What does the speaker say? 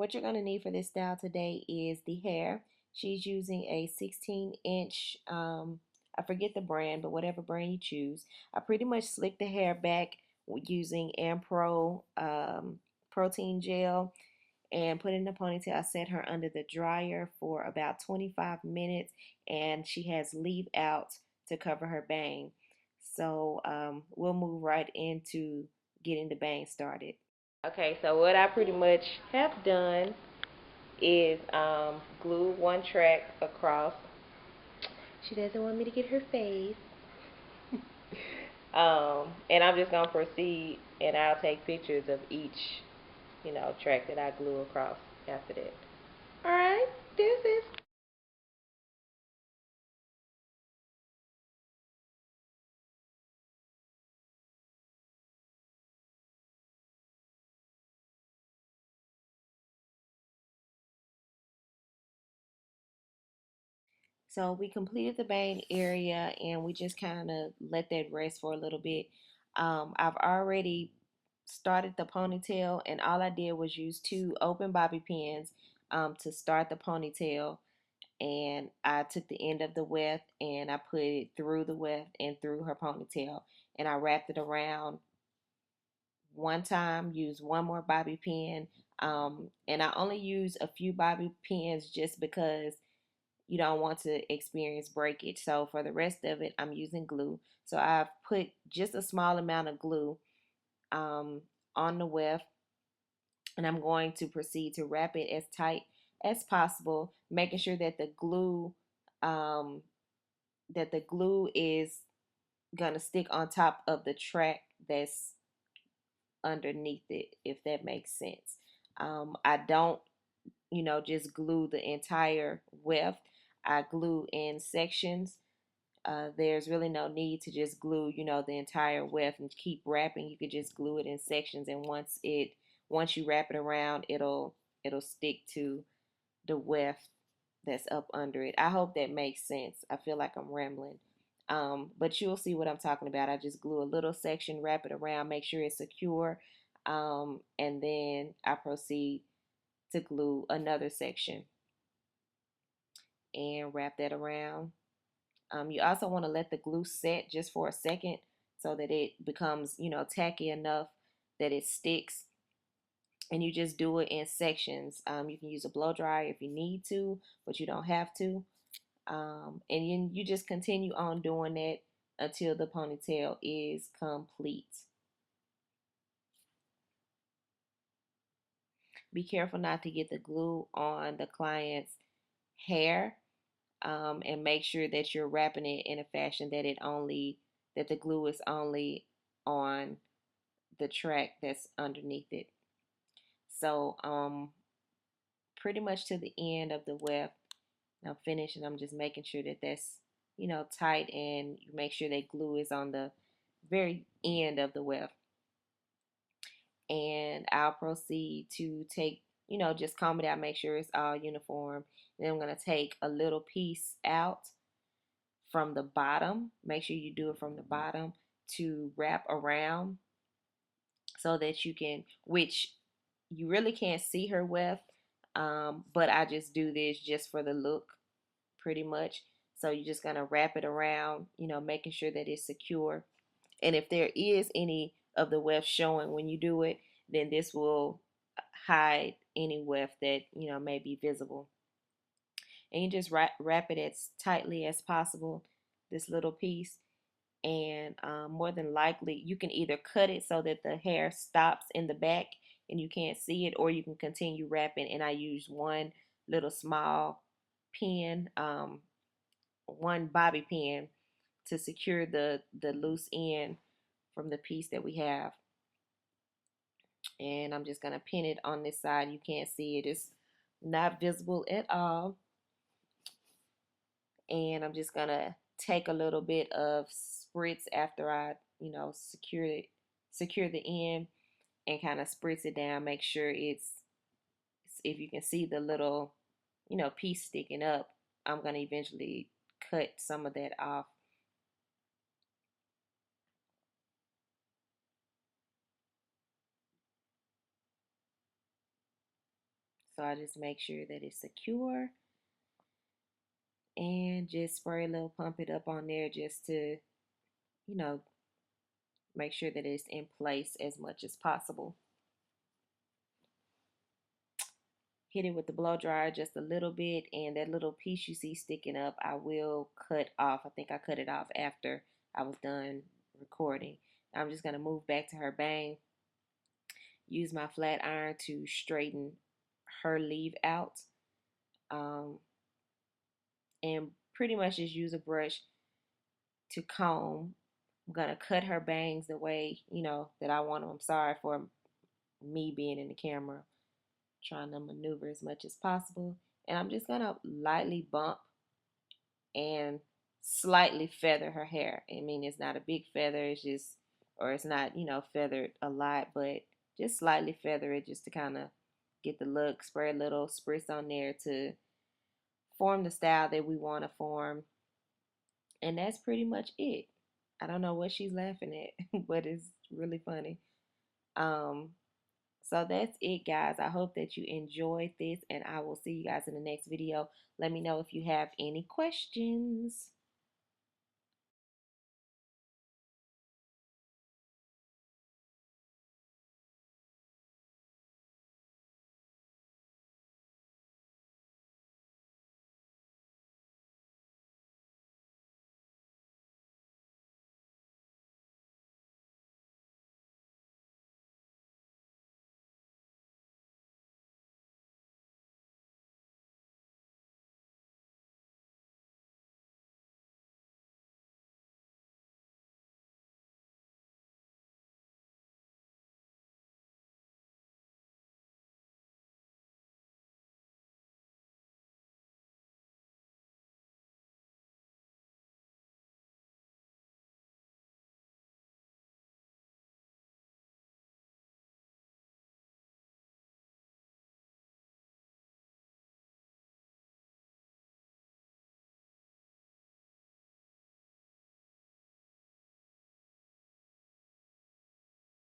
What you're going to need for this style today is the hair. She's using a 16-inch, I forget the brand, but whatever brand you choose. I pretty much slick the hair back using Ampro protein gel and put in the ponytail. I set her under the dryer for about 25 minutes, and she has leave out to cover her bang. So we'll move right into getting the bang started. Okay, so what I pretty much have done is glue one track across. She doesn't want me to get her face. And I'm just going to proceed, and I'll take pictures of each, track that I glue across after that. Alright, this is. So we completed the bang area, and we just kind of let that rest for a little bit. I've already started the ponytail, and all I did was use two open bobby pins to start the ponytail. And I took the end of the weft and I put it through the weft and through her ponytail, and I wrapped it around one time, used one more bobby pin, and I only use a few bobby pins just because you don't want to experience breakage. So for the rest of it, I'm using glue. So I've put just a small amount of glue um, on the weft, and I'm going to proceed to wrap it as tight as possible, making sure um, that the glue is gonna stick on top of the track that's underneath it, if that makes sense. I don't, just glue the entire weft. I glue in sections. There's really no need to just glue, the entire weft and keep wrapping. You could just glue it in sections, and once you wrap it around, it'll stick to the weft that's up under it. I hope that makes sense. I feel like I'm rambling. But you'll see what I'm talking about. I just glue a little section, wrap it around, make sure it's secure, and then I proceed to glue another section and wrap that around. You also want to let the glue set just for a second so that it becomes, tacky enough that it sticks. And you just do it in sections. You can use a blow dryer if you need to, but you don't have to. And you just continue on doing that until the ponytail is complete. Be careful not to get the glue on the client's hair, and make sure that you're wrapping it in a fashion that the glue is only on the track that's underneath it. So pretty much to the end of the weft. I'm finished, and I'm just making sure that that's tight, and you make sure that glue is on the very end of the weft. And I'll proceed to take, just comb it out, make sure it's all uniform. Then I'm going to take a little piece out from the bottom. Make sure you do it from the bottom to wrap around so that you can, which you really can't see her weft, but I just do this just for the look, pretty much. So you're just going to wrap it around, making sure that it's secure. And if there is any of the weft showing when you do it, then this will hide any weft that, may be visible. And you just wrap it as tightly as possible, this little piece. And more than likely, you can either cut it so that the hair stops in the back and you can't see it, or you can continue wrapping. And I use one little small pin, one bobby pin, to secure the loose end from the piece that we have. And I'm just going to pin it on this side. You can't see it. It's not visible at all. And I'm just going to take a little bit of spritz after I, secure the end, and kind of spritz it down. Make sure if you can see the little, piece sticking up, I'm going to eventually cut some of that off. So I just make sure that it's secure and just spray a little, pump it up on there just to, you know, make sure that it's in place as much as possible. Hit it with the blow dryer just a little bit, and that little piece you see sticking up, I will cut off. I think I cut it off after I was done recording. I'm just going to move back to her bang, use my flat iron to straighten her leave out, um, and pretty much just use a brush to comb. I'm going to cut her bangs the way, you know, that I want them. I'm sorry for me being in the camera, trying to maneuver as much as possible. And I'm just going to lightly bump and slightly feather her hair. I mean, it's not a big feather, it's just, or it's not, you know, feathered a lot, but just slightly feather it just to kind of get the look. Spray a little spritz on there to form the style that we want to form. And that's pretty much it. I don't know what she's laughing at, but it's really funny. Um, so that's it, guys. I hope that you enjoyed this, and I will see you guys in the next video. Let me know if you have any questions.